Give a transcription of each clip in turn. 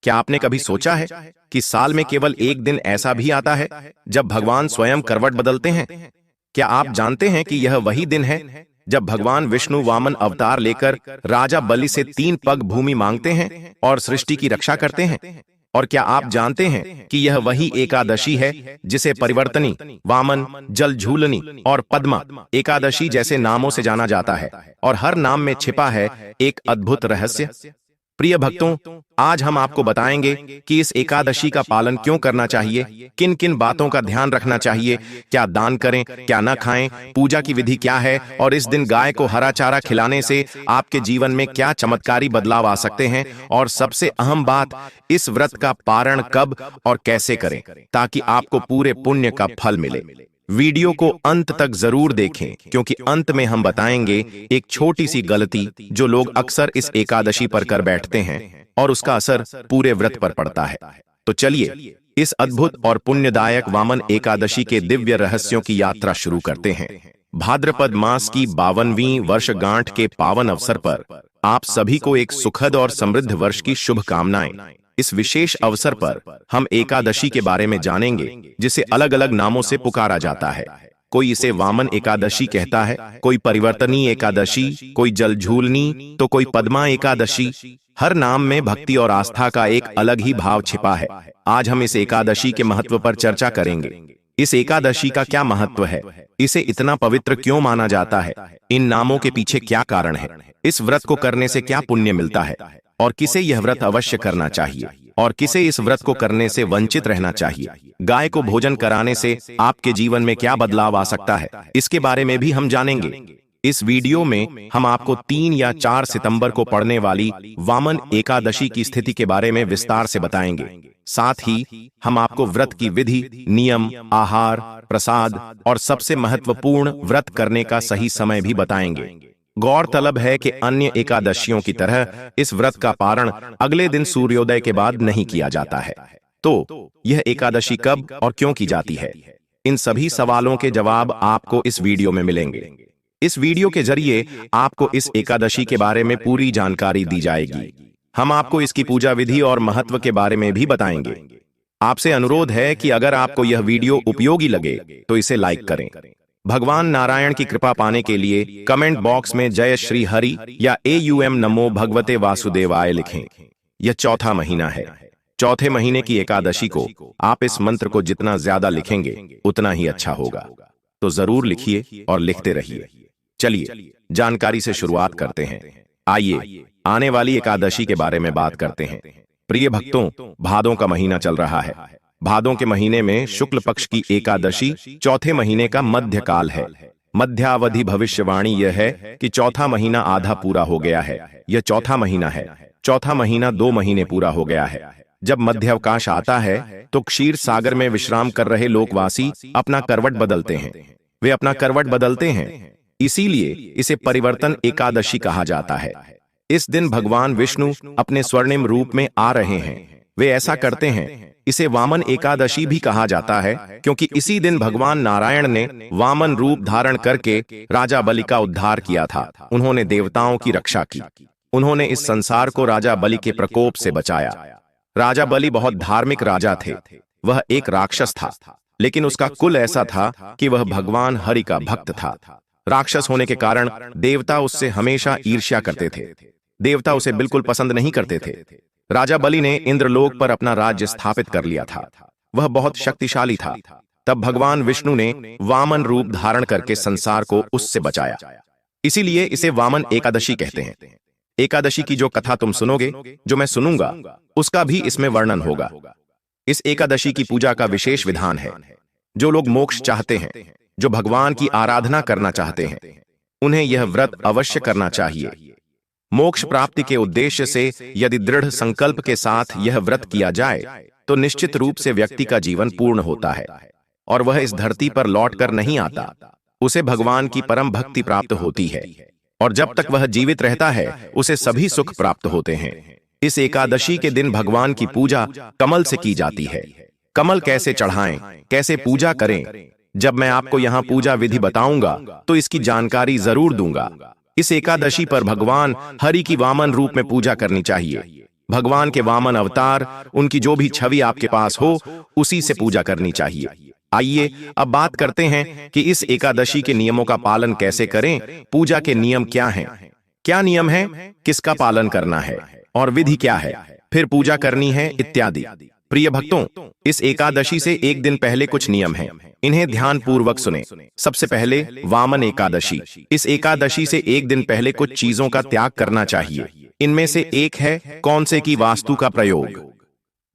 क्या आपने कभी सोचा है कि साल में केवल एक दिन ऐसा भी आता है जब भगवान स्वयं करवट बदलते हैं? क्या आप जानते हैं कि यह वही दिन है जब भगवान विष्णु वामन अवतार लेकर राजा बलि से 3 पग भूमि मांगते हैं और सृष्टि की रक्षा करते हैं? और क्या आप जानते हैं कि यह वही एकादशी है जिसे परिवर्तनी, वामन, जलझूलनी और पद्मा एकादशी जैसे नामों से जाना जाता है? और हर नाम में छिपा है एक अद्भुत रहस्य। प्रिय भक्तों, आज हम आपको बताएंगे कि इस एकादशी का पालन क्यों करना चाहिए, किन किन बातों का ध्यान रखना चाहिए, क्या दान करें, क्या न खाएं, पूजा की विधि क्या है और इस दिन गाय को हरा चारा खिलाने से आपके जीवन में क्या चमत्कारी बदलाव आ सकते हैं, और सबसे अहम बात, इस व्रत का पारण कब और कैसे करें ताकि आपको पूरे पुण्य का फल मिले। वीडियो को अंत तक जरूर देखें, क्योंकि अंत में हम बताएंगे एक छोटी सी गलती जो लोग अक्सर इस एकादशी पर कर बैठते हैं और उसका असर पूरे व्रत पर पड़ता है। तो चलिए इस अद्भुत और पुण्यदायक वामन एकादशी के दिव्य रहस्यों की यात्रा शुरू करते हैं। भाद्रपद मास की 52वीं वर्षगांठ के पावन अवसर पर आप सभी को एक सुखद और समृद्ध वर्ष की शुभकामनाएं। इस विशेष अवसर पर हम एकादशी के बारे में जानेंगे, जिसे अलग अलग नामों से पुकारा जाता है। कोई इसे वामन एकादशी कहता है, कोई परिवर्तनी एकादशी, कोई जलझूलनी, तो कोई पद्मा एकादशी। हर नाम में भक्ति और आस्था का एक अलग ही भाव छिपा है। आज हम इस एकादशी के महत्व पर चर्चा करेंगे। इस एकादशी का क्या महत्व है, इसे इतना पवित्र क्यों माना जाता है, इन नामों के पीछे क्या कारण है, इस व्रत को करने से क्या पुण्य मिलता है, और किसे यह व्रत अवश्य करना चाहिए और किसे इस व्रत को करने से वंचित रहना चाहिए। गाय को भोजन कराने से आपके जीवन में क्या बदलाव आ सकता है, इसके बारे में भी हम जानेंगे। इस वीडियो में हम आपको 3 या 4 सितंबर को पड़ने वाली वामन एकादशी की स्थिति के बारे में विस्तार से बताएंगे। साथ ही हम आपको व्रत की विधि, नियम, आहार, प्रसाद और सबसे महत्वपूर्ण व्रत करने का सही समय भी बताएंगे। गौरतलब है कि अन्य एकादशियों की तरह इस व्रत का पारण अगले दिन सूर्योदय के बाद नहीं किया जाता है। तो यह एकादशी कब और क्यों की जाती है, इन सभी सवालों के जवाब आपको इस वीडियो में मिलेंगे। इस वीडियो के जरिए आपको इस एकादशी के बारे में पूरी जानकारी दी जाएगी। हम आपको इसकी पूजा विधि और महत्व के बारे में भी बताएंगे। आपसे अनुरोध है कि अगर आपको यह वीडियो उपयोगी लगे तो इसे लाइक करें। भगवान नारायण की कृपा पाने के लिए कमेंट बॉक्स में जय श्री हरि या AUM नमो भगवते वासुदेवाय लिखें। यह चौथा महीना है। चौथे महीने की एकादशी को आप इस मंत्र को जितना ज्यादा लिखेंगे उतना ही अच्छा होगा। तो जरूर लिखिए और लिखते रहिए। चलिए जानकारी से शुरुआत करते हैं। आइए आने वाली एकादशी के बारे में बात करते हैं। प्रिय भक्तों, भादों का महीना चल रहा है। भादों के महीने में शुक्ल पक्ष की एकादशी चौथे महीने का मध्य काल है। मध्यावधि भविष्यवाणी यह है कि चौथा महीना आधा पूरा हो गया है। यह चौथा महीना है। चौथा महीना 2 महीने पूरा हो गया है। जब मध्य अवकाश आता है तो क्षीर सागर में विश्राम कर रहे लोकवासी अपना करवट बदलते हैं। वे अपना करवट बदलते हैं, इसीलिए इसे परिवर्तन एकादशी कहा जाता है। इस दिन भगवान विष्णु अपने स्वर्णिम रूप में आ रहे हैं। वे ऐसा करते हैं। इसे वामन एकादशी भी कहा जाता है, क्योंकि इसी दिन भगवान नारायण ने वामन रूप धारण करके राजा बलि का उद्धार किया था। उन्होंने देवताओं की रक्षा की। उन्होंने इस संसार को राजा बलि के प्रकोप से बचाया। राजा बलि बहुत धार्मिक राजा थे। वह एक राक्षस था, लेकिन उसका कुल ऐसा था कि वह भगवान हरि का भक्त था। राक्षस होने के कारण देवता उससे हमेशा ईर्ष्या करते थे। देवता उसे बिल्कुल पसंद नहीं करते थे। राजा बलि ने इंद्रलोक पर अपना राज्य स्थापित कर लिया था। वह बहुत शक्तिशाली था। तब भगवान विष्णु ने वामन रूप धारण करके संसार को उससे बचाया। इसीलिए इसे वामन एकादशी कहते हैं। एकादशी की जो कथा तुम सुनोगे, जो मैं सुनूंगा, उसका भी इसमें वर्णन होगा। इस एकादशी की पूजा का विशेष विधान है। जो लोग मोक्ष चाहते हैं, जो भगवान की आराधना करना चाहते हैं, उन्हें यह व्रत अवश्य करना चाहिए। मोक्ष प्राप्ति के उद्देश्य से यदि दृढ़ संकल्प के साथ यह व्रत किया जाए तो निश्चित रूप से व्यक्ति का जीवन पूर्ण होता है और वह इस धरती पर लौटकर नहीं आता। उसे भगवान की परम भक्ति प्राप्त होती है और जब तक वह जीवित रहता है उसे सभी सुख प्राप्त होते हैं। इस एकादशी के दिन भगवान की पूजा कमल से की जाती है। कमल कैसे चढ़ाएं, कैसे पूजा करें, जब मैं आपको यहाँ पूजा विधि बताऊंगा तो इसकी जानकारी जरूर दूंगा। इस एकादशी पर भगवान हरि की वामन रूप में पूजा करनी चाहिए। भगवान के वामन अवतार, उनकी जो भी छवि आपके पास हो, उसी से पूजा करनी चाहिए। आइए अब बात करते हैं कि इस एकादशी के नियमों का पालन कैसे करें। पूजा के नियम क्या हैं? क्या नियम है, किसका पालन करना है और विधि क्या है, फिर पूजा करनी है इत्यादि। प्रिय भक्तों, इस एकादशी से एक दिन पहले कुछ नियम हैं, इन्हें ध्यान पूर्वक सुने। सबसे पहले वामन एकादशी। इस एकादशी से एक दिन पहले कुछ चीजों का त्याग करना चाहिए। इनमें से एक है कौन से की वास्तु का प्रयोग।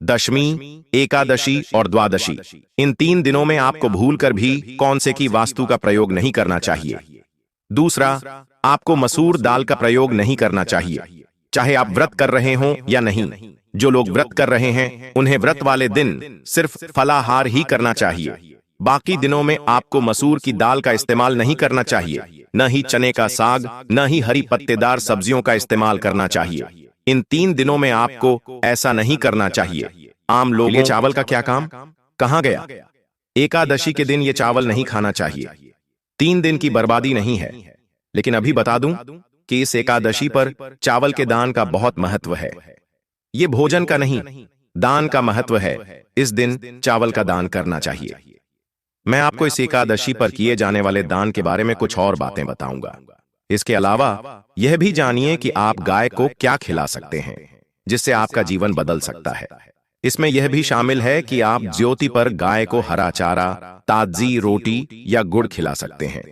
दशमी, एकादशी और द्वादशी, इन 3 दिनों में आपको भूलकर भी कौन से की वास्तु का प्रयोग नहीं करना चाहिए। दूसरा, आपको मसूर दाल का प्रयोग नहीं करना चाहिए, चाहे आप व्रत कर रहे हों या नहीं। जो लोग व्रत कर रहे हैं उन्हें व्रत वाले दिन सिर्फ फलाहार ही करना चाहिए। बाकी दिनों में आपको मसूर की दाल का इस्तेमाल नहीं करना चाहिए, न ही चने का साग, न ही हरी पत्तेदार सब्जियों का इस्तेमाल करना चाहिए। इन 3 दिनों में आपको ऐसा नहीं करना चाहिए। आम लोग, ये चावल का क्या काम, कहां गया? एकादशी के दिन ये चावल नहीं खाना चाहिए। 3 दिन की बर्बादी नहीं है। लेकिन अभी बता दूं कि इस एकादशी पर चावल के दान का बहुत महत्व है। ये भोजन का नहीं, दान का महत्व है। इस दिन चावल का दान करना चाहिए। मैं आपको इस एकादशी पर किए जाने वाले दान के बारे में कुछ और बातें बताऊंगा। इसके अलावा यह भी जानिए कि आप गाय को क्या खिला सकते हैं जिससे आपका जीवन बदल सकता है। इसमें यह भी शामिल है कि आप ज्योति पर गाय को हरा चारा, ताजी रोटी या गुड़ खिला सकते हैं।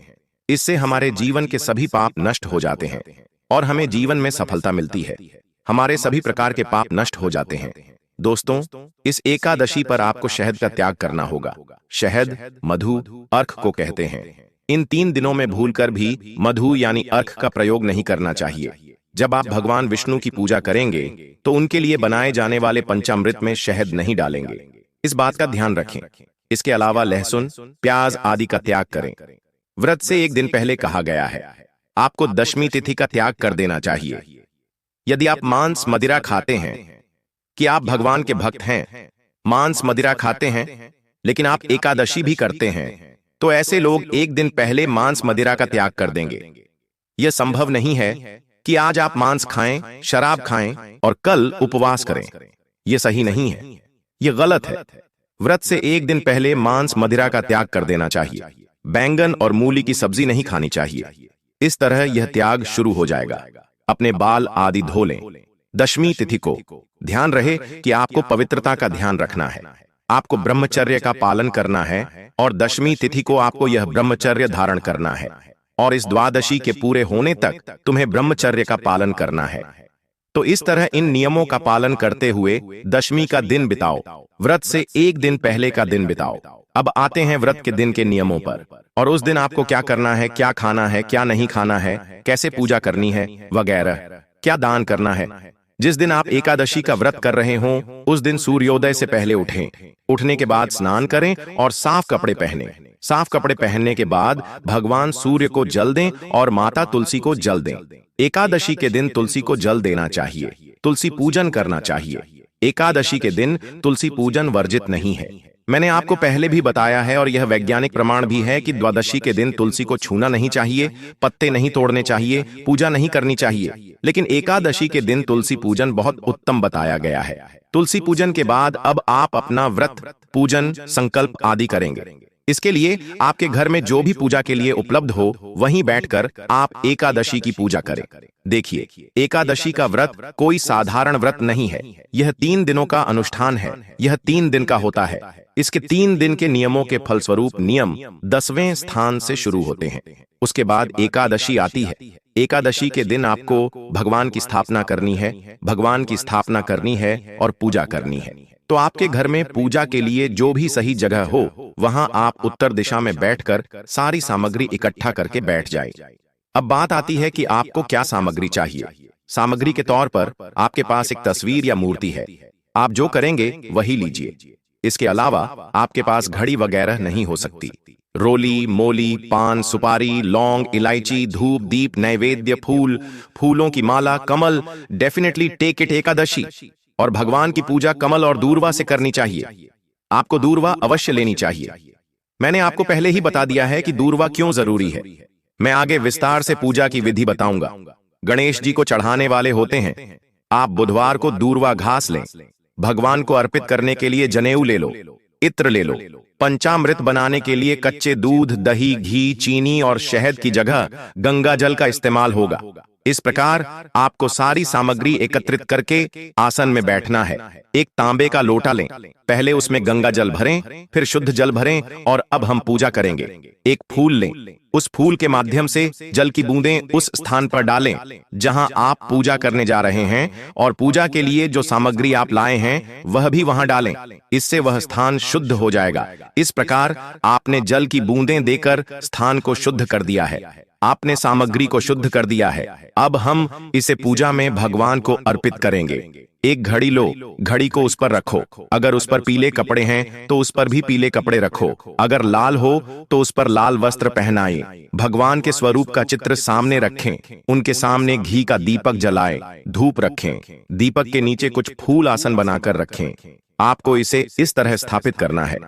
इससे हमारे जीवन के सभी पाप नष्ट हो जाते हैं और हमें जीवन में सफलता मिलती है। हमारे सभी प्रकार के पाप नष्ट हो जाते हैं। दोस्तों, इस एकादशी पर आपको शहद का त्याग करना होगा। शहद, मधु, अर्क को कहते हैं। इन 3 दिनों में भूलकर भी मधु यानी अर्क का प्रयोग नहीं करना चाहिए। जब आप भगवान विष्णु की पूजा करेंगे तो उनके लिए बनाए जाने वाले पंचामृत में शहद नहीं डालेंगे। इस बात का ध्यान रखें। इसके अलावा लहसुन, प्याज आदि का त्याग करें। व्रत से एक दिन पहले कहा गया है आपको दशमी तिथि का त्याग कर देना चाहिए। यदि आप मांस मदिरा खाते हैं, कि आप भगवान के भक्त हैं, मांस मदिरा खाते हैं, लेकिन आप एकादशी भी करते हैं, तो ऐसे लोग एक दिन पहले मांस मदिरा का त्याग कर देंगे। यह संभव नहीं है कि आज आप मांस खाएं, शराब खाएं और कल उपवास करें। यह सही नहीं है, यह गलत है। व्रत से एक दिन पहले मांस मदिरा का त्याग कर देना चाहिए। बैंगन और मूली की सब्जी नहीं खानी चाहिए। इस तरह यह त्याग शुरू हो जाएगा। अपने बाल आदि धो लें। दशमी तिथि को ध्यान रहे कि आपको पवित्रता का ध्यान रखना है। आपको ब्रह्मचर्य का पालन करना है और दशमी तिथि को आपको यह ब्रह्मचर्य धारण करना है और इस द्वादशी के पूरे होने तक तुम्हें ब्रह्मचर्य का पालन करना है। तो इस तरह इन नियमों का पालन करते हुए दशमी का दिन बिताओ। व्रत से एक दिन पहले का दिन बिताओ। अब आते हैं व्रत के दिन के नियमों पर, और उस दिन आपको क्या करना है, क्या खाना है, क्या नहीं खाना है, कैसे पूजा करनी है वगैरह, क्या दान करना है। जिस दिन आप एकादशी का व्रत कर रहे हों उस दिन सूर्योदय से पहले उठें। उठने के बाद स्नान करें और साफ कपड़े पहनें। साफ कपड़े पहनने के बाद भगवान सूर्य को जल दें और माता तुलसी को जल दें। एकादशी के दिन तुलसी को जल देना चाहिए, तुलसी पूजन करना चाहिए। एकादशी के दिन तुलसी पूजन वर्जित नहीं है। मैंने आपको पहले भी बताया है और यह वैज्ञानिक प्रमाण भी है कि द्वादशी के दिन तुलसी को छूना नहीं चाहिए, पत्ते नहीं तोड़ने चाहिए, पूजा नहीं करनी चाहिए। लेकिन एकादशी के दिन तुलसी पूजन बहुत उत्तम बताया गया है। तुलसी पूजन के बाद अब आप अपना व्रत, पूजन, संकल्प आदि करेंगे। इसके लिए आपके घर में जो भी पूजा के लिए उपलब्ध हो वहीं बैठकर आप एकादशी की पूजा करें। देखिए, एकादशी का व्रत कोई साधारण व्रत नहीं है। यह 3 दिनों का अनुष्ठान है। यह 3 दिन का होता है। इसके 3 दिन के नियमों के फलस्वरूप नियम 10वें स्थान से शुरू होते हैं। उसके बाद एकादशी आती है। एकादशी के दिन आपको भगवान की स्थापना करनी है, भगवान की स्थापना करनी है और पूजा करनी है। तो आपके घर में पूजा के लिए जो भी सही जगह हो वहां आप उत्तर दिशा में बैठकर सारी सामग्री इकट्ठा करके बैठ जाए। अब बात आती है कि आपको क्या सामग्री चाहिए। सामग्री के तौर पर आपके पास एक तस्वीर या मूर्ति है, आप जो करेंगे वही लीजिए। इसके अलावा आपके पास घड़ी वगैरह नहीं हो सकती। रोली, मोली, पान, सुपारी, लौंग, इलायची, धूप, दीप, नैवेद्य, फूल, फूलों की माला, कमल, डेफिनेटली टेक इट एकादशी। और भगवान की पूजा कमल और दूर्वा से करनी चाहिए। आपको दूर्वा अवश्य लेनी चाहिए। मैंने आपको पहले ही बता दिया है कि दूर्वा क्यों जरूरी है। मैं आगे विस्तार से पूजा की विधि बताऊंगा। गणेश जी को चढ़ाने वाले होते हैं। आप बुधवार को दूर्वा घास लें। भगवान को अर्पित करने के लिए जनेऊ ले लो, इत्र ले लो। पंचामृत बनाने के लिए कच्चे दूध, दही, घी, चीनी और शहद की जगह गंगा जल का इस्तेमाल होगा। इस प्रकार आपको सारी सामग्री एकत्रित करके आसन में बैठना है। एक तांबे का लोटा लें, पहले उसमें गंगा जल भरें, फिर शुद्ध जल भरें और अब हम पूजा करेंगे। एक फूल लें, उस फूल के माध्यम से जल की बूंदें उस स्थान पर डालें जहां आप पूजा करने जा रहे हैं और पूजा के लिए जो सामग्री आप लाए हैं वह भी वहां डालें। इससे वह स्थान शुद्ध हो जाएगा। इस प्रकार आपने जल की बूंदें देकर स्थान को शुद्ध कर दिया है, आपने सामग्री को शुद्ध कर दिया है। अब हम इसे पूजा में भगवान को अर्पित करेंगे। एक घड़ी लो, घड़ी को उस पर रखो। अगर उस पर पीले कपड़े हैं तो उस पर भी पीले कपड़े रखो। अगर लाल हो तो उस पर लाल वस्त्र पहनाएं। भगवान के स्वरूप का चित्र सामने रखें। उनके सामने घी का दीपक जलाएं, धूप रखें। दीपक के नीचे कुछ फूल आसन बनाकर रखें। आपको इसे इस तरह स्थापित करना है।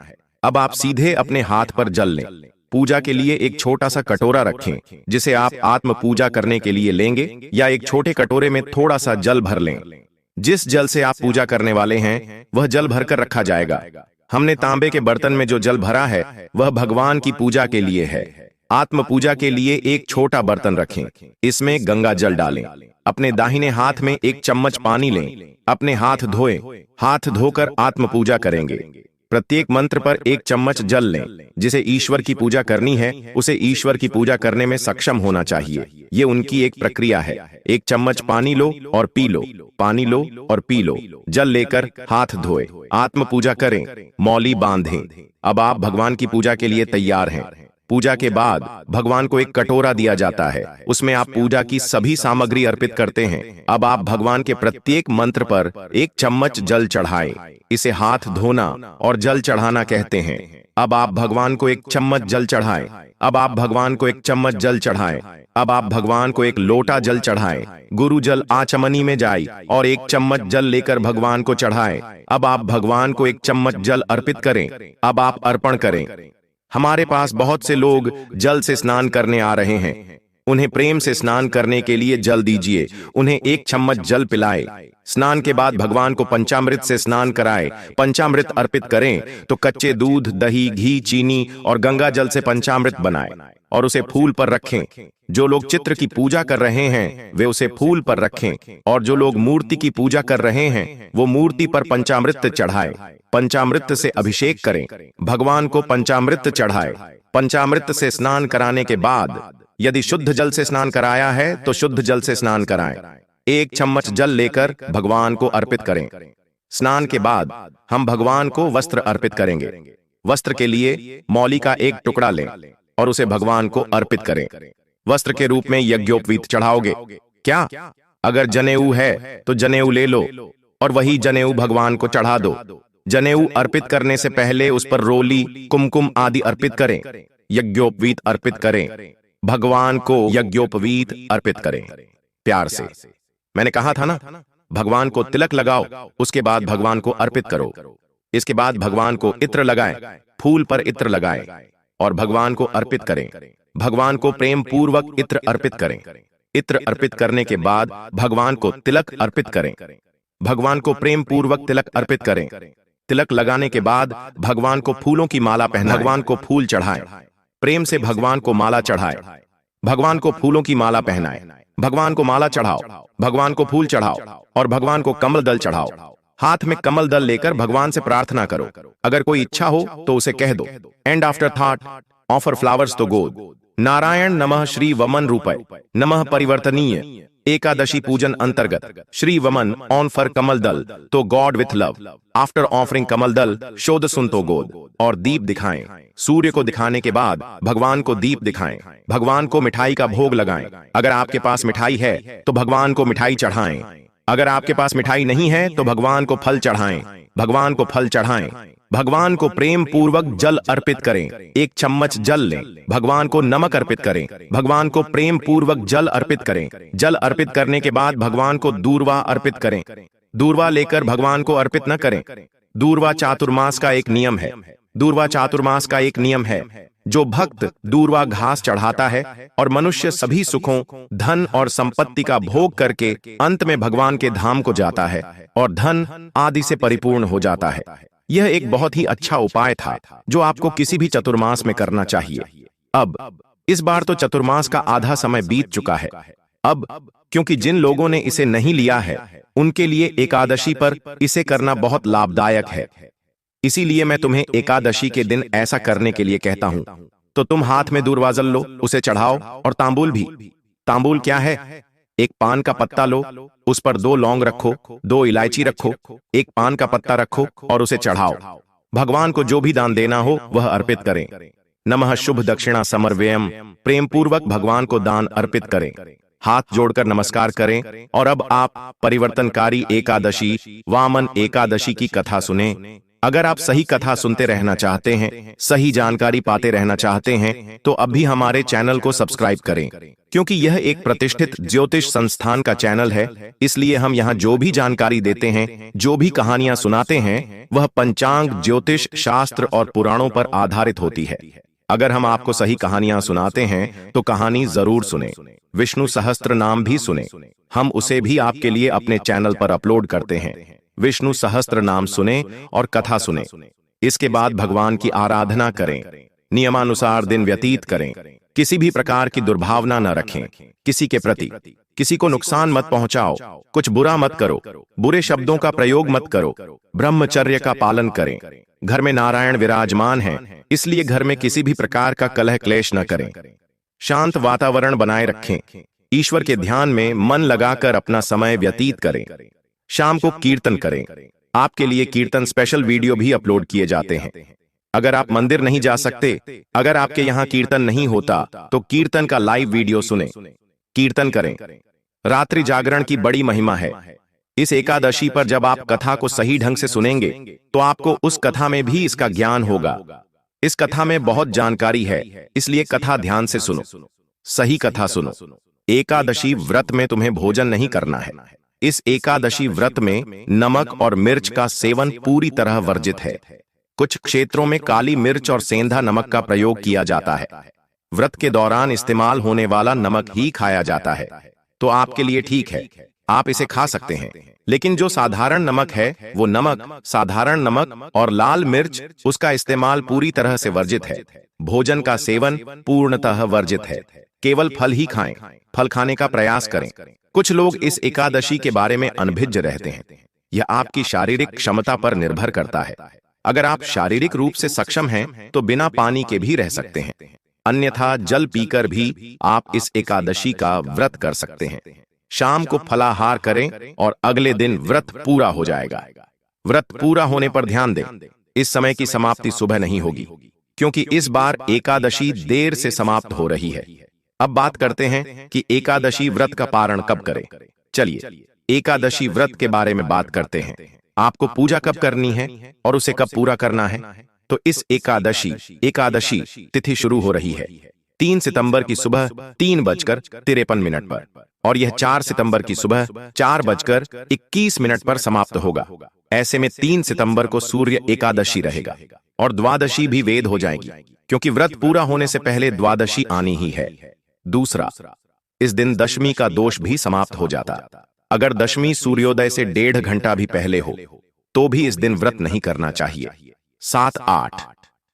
अब आप सीधे अपने हाथ पर जल लें। पूजा के लिए एक छोटा सा कटोरा रखें जिसे आप आत्म पूजा करने के लिए लेंगे, या एक छोटे कटोरे में थोड़ा सा जल भर लें। जिस जल से आप पूजा करने वाले हैं वह जल भरकर रखा जाएगा। हमने तांबे के बर्तन में जो जल भरा है वह भगवान की पूजा के लिए है। आत्म पूजा के लिए एक छोटा बर्तन रखें, इसमें गंगा जल डालें। अपने दाहिने हाथ में एक चम्मच पानी लें, अपने हाथ धोएं। हाथ धोकर आत्म पूजा करेंगे। प्रत्येक मंत्र पर एक चम्मच जल लें। जिसे ईश्वर की पूजा करनी है उसे ईश्वर की पूजा करने में सक्षम होना चाहिए। ये उनकी एक प्रक्रिया है। एक चम्मच पानी लो और पी लो, पानी लो और पी लो। जल लेकर हाथ धोए, आत्म पूजा करें, मौली बांधें। अब आप भगवान की पूजा के लिए तैयार हैं। पूजा के बाद भगवान को एक कटोरा दिया जाता है, उसमें आप पूजा की सभी सामग्री अर्पित करते हैं। अब आप भगवान के प्रत्येक मंत्र पर एक चम्मच जल चढ़ाएं। इसे हाथ धोना और जल चढ़ाना कहते हैं। अब आप भगवान को एक चम्मच जल चढ़ाएं। अब आप भगवान को एक चम्मच जल चढ़ाएं। अब आप भगवान को एक लोटा जल चढ़ाएं। गुरु जल आचमनी में जाए और एक चम्मच जल लेकर भगवान को चढ़ाएं। अब आप भगवान को एक चम्मच जल अर्पित करें। अब आप अर्पण करें। हमारे पास बहुत से लोग जल से स्नान करने आ रहे हैं। उन्हें प्रेम से स्नान करने के लिए जल दीजिए। उन्हें एक चम्मच जल पिलाए। स्नान के बाद भगवान को पंचामृत से स्नान कराएं। पंचामृत अर्पित करें तो कच्चे दूध, दही, घी, चीनी और गंगा जल से पंचामृत बनाएं और उसे फूल पर रखें। जो लोग चित्र की पूजा कर रहे हैं वे उसे फूल पर रखें, और जो लोग मूर्ति की पूजा कर रहे हैं वो मूर्ति पर पंचामृत चढ़ाएं। पंचामृत से अभिषेक करें। भगवान को पंचामृत चढ़ाएं। पंचामृत से स्नान कराने के बाद यदि शुद्ध जल से स्नान कराया है तो शुद्ध जल से स्नान कराएं। एक चम्मच जल लेकर भगवान को अर्पित करें। स्नान के बाद हम भगवान को वस्त्र अर्पित करेंगे। वस्त्र के लिए मौली का एक टुकड़ा लें और उसे भगवान को अर्पित करें। वस्त्र के रूप में यज्ञोपवीत चढ़ाओगे क्या? अगर जनेऊ है तो जनेऊ ले लो और वही जनेऊ भगवान को चढ़ा दो। जनेऊ अर्पित करने से पहले उस पर रोली, कुमकुम आदि अर्पित करें। यज्ञोपवीत अर्पित करें। भगवान को यज्ञोपवीत अर्पित करें प्यार से। मैंने कहा था ना, भगवान को तिलक लगाओ, उसके बाद भगवान को अर्पित करो। इसके बाद भगवान को इत्र लगाएं, फूल पर इत्र लगाएं और भगवान को अर्पित करें। भगवान को प्रेम पूर्वक इत्र अर्पित करें। इत्र अर्पित करने के बाद भगवान को तिलक अर्पित करें। भगवान को प्रेम पूर्वक तिलक अर्पित करें। तिलक लगाने के बाद भगवान को फूलों की माला पहनाएं। भगवान को फूल चढ़ाएं। प्रेम से भगवान को माला चढ़ाएं। भगवान को फूलों की माला पहनाएं। भगवान को माला चढ़ाओ, भगवान को फूल चढ़ाओ और भगवान को कमल दल चढ़ाओ। हाथ में कमल दल लेकर भगवान से प्रार्थना करो। अगर कोई इच्छा हो तो उसे कह दो। And after thought offer flowers तो गोद। नारायण नमः श्री वमन रूपय नमः परिवर्तनीय। एकादशी पूजन अंतर्गत श्री वमन on for kamal dal to God with love. After offering kamal dal show the सुन तो गोद। और दीप दिखाएं। सूर्य को दिखाने के बाद भगवान को दीप दिखाएं। भगवान को मिठाई का भोग लगाएं। अगर आपके पास मिठाई है तो भगवान को मिठाई चढ़ाएं। अगर आपके पास मिठाई नहीं है तो भगवान को फल चढ़ाएं। भगवान को फल चढ़ाएं। भगवान को प्रेम पूर्वक जल अर्पित करें। एक चम्मच जल लें। भगवान को नमक अर्पित करें। भगवान को प्रेम पूर्वक जल अर्पित करें। जल अर्पित करने के बाद भगवान को दूर्वा अर्पित करें। दूर्वा लेकर भगवान को अर्पित न करें। दूर्वा चातुर्मास का एक नियम है। दूर्वा चातुर्मास का एक नियम है। जो भक्त दूर्वा घास चढ़ाता है और मनुष्य सभी सुखों, धन और संपत्ति का भोग करके अंत में भगवान के धाम को जाता है और धन आदि से परिपूर्ण हो जाता है। यह एक बहुत ही अच्छा उपाय था जो आपको किसी भी चतुर्मास में करना चाहिए। अब इस बार तो चतुर्मास का आधा समय बीत चुका है। अब क्योंकि जिन लोगों ने इसे नहीं लिया है उनके लिए एकादशी पर इसे करना बहुत लाभदायक है। इसीलिए मैं तुम्हें एकादशी के दिन ऐसा करने के लिए कहता हूं। तो तुम हाथ में दूर्वाजल लो, उसे चढ़ाओ, और तांबूल भी। तांबूल क्या है? एक पान का पत्ता लो, उस पर 2 लौंग रखो, 2 इलायची रखो, एक पान का पत्ता रखो और उसे चढ़ाओ। भगवान को जो भी दान देना हो वह अर्पित करें। नमः शुभ दक्षिणा समर्व्यम, प्रेम पूर्वक भगवान को दान अर्पित करें। हाथ जोड़कर नमस्कार करें। और अब आप परिवर्तनकारी एकादशी, वामन एकादशी की कथा सुने। अगर आप सही कथा सुनते रहना चाहते हैं, सही जानकारी पाते रहना चाहते हैं, तो अभी हमारे चैनल को सब्सक्राइब करें, क्योंकि यह एक प्रतिष्ठित ज्योतिष संस्थान का चैनल है। इसलिए हम यहाँ जो भी जानकारी देते हैं, जो भी कहानियां सुनाते हैं, वह पंचांग, ज्योतिष शास्त्र और पुराणों पर आधारित होती है। अगर हम आपको सही कहानियां सुनाते हैं तो कहानी जरूर सुने। विष्णु सहस्त्र नाम भी सुने, हम उसे भी आपके लिए अपने चैनल पर अपलोड करते हैं। विष्णु सहस्त्र नाम सुने और कथा सुने। इसके बाद भगवान की आराधना करें, नियमानुसार दिन व्यतीत करें, किसी भी प्रकार की दुर्भावना न रखें किसी के प्रति, किसी को नुकसान मत पहुंचाओ, कुछ बुरा मत करो, बुरे शब्दों का प्रयोग मत करो, ब्रह्मचर्य का पालन करें। घर में नारायण विराजमान हैं, इसलिए घर में किसी भी प्रकार का कलह क्लेश न करें। शांत वातावरण बनाए रखें, ईश्वर के ध्यान में मन लगाकर अपना समय व्यतीत करें। शाम को कीर्तन करें। आपके लिए कीर्तन स्पेशल वीडियो भी अपलोड किए जाते हैं। अगर आप मंदिर नहीं जा सकते, अगर आपके यहाँ कीर्तन नहीं होता, तो कीर्तन का लाइव वीडियो सुने, कीर्तन करें। रात्रि जागरण की बड़ी महिमा है। इस एकादशी पर जब आप कथा को सही ढंग से सुनेंगे तो आपको उस कथा में भी इसका ज्ञान होगा। इस कथा में बहुत जानकारी है, इसलिए कथा ध्यान से सुनो, सही कथा सुनो। एकादशी व्रत में तुम्हें भोजन नहीं करना है। इस एकादशी व्रत में नमक और मिर्च का सेवन पूरी तरह वर्जित है। कुछ क्षेत्रों में काली मिर्च और सेंधा नमक का प्रयोग किया जाता है। व्रत के दौरान इस्तेमाल होने वाला नमक ही खाया जाता है, तो आपके लिए ठीक है, आप इसे खा सकते हैं। लेकिन जो साधारण नमक है, वो नमक, साधारण नमक और लाल मिर्च, उसका इस्तेमाल पूरी तरह से वर्जित है। भोजन का सेवन पूर्णतः वर्जित है। केवल फल ही खाएं, फल खाने का प्रयास करें। कुछ लोग इस एकादशी के बारे में अनभिज्ञ रहते हैं। यह आपकी शारीरिक क्षमता पर निर्भर करता है। अगर आप शारीरिक रूप से सक्षम हैं, तो बिना पानी के भी रह सकते हैं, अन्यथा जल पीकर भी आप इस एकादशी का व्रत कर सकते हैं। शाम को फलाहार करें और अगले दिन व्रत पूरा हो जाएगा। व्रत पूरा होने पर ध्यान दें, इस समय की समाप्ति सुबह नहीं होगी, क्योंकि इस बार एकादशी देर से समाप्त हो रही है। अब बात करते हैं कि एकादशी व्रत का पारण कब करें। चलिए एकादशी व्रत के बारे में बात करते हैं। आपको पूजा कब करनी है और उसे कब पूरा करना है। तो इस एकादशी तिथि शुरू हो रही है 3 सितंबर की सुबह 3:53 पर, और यह 4 सितंबर की सुबह 4:21 पर समाप्त होगा। ऐसे में 3 सितंबर को सूर्य एकादशी रहेगा और द्वादशी भी वेद हो जाएगी, क्योंकि व्रत पूरा होने से पहले द्वादशी आनी ही है। दूसरा, इस दिन दशमी का दोष भी समाप्त हो जाता। अगर दशमी सूर्योदय से 1.5 घंटा भी पहले हो तो भी इस दिन व्रत नहीं करना चाहिए। 7-8,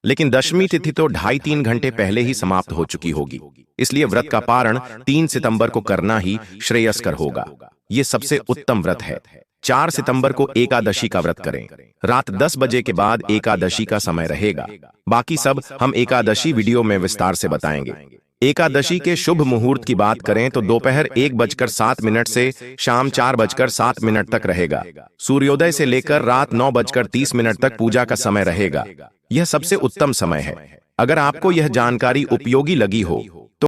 लेकिन दशमी तिथि तो 2.5-3 घंटे पहले ही समाप्त हो चुकी होगी, इसलिए व्रत का पारण 3 सितंबर को करना ही श्रेयस्कर होगा। ये सबसे उत्तम व्रत है। 4 सितंबर को एकादशी का व्रत करें। रात 10 बजे के बाद एकादशी का समय रहेगा। बाकी सब हम एकादशी वीडियो में विस्तार से बताएंगे। एकादशी के शुभ मुहूर्त की बात करें तो दोपहर 1:07 से शाम 4:07 तक रहेगा। सूर्योदय से लेकर रात 9:30 तक पूजा का समय रहेगा। यह सबसे उत्तम समय है। अगर आपको यह जानकारी उपयोगी लगी हो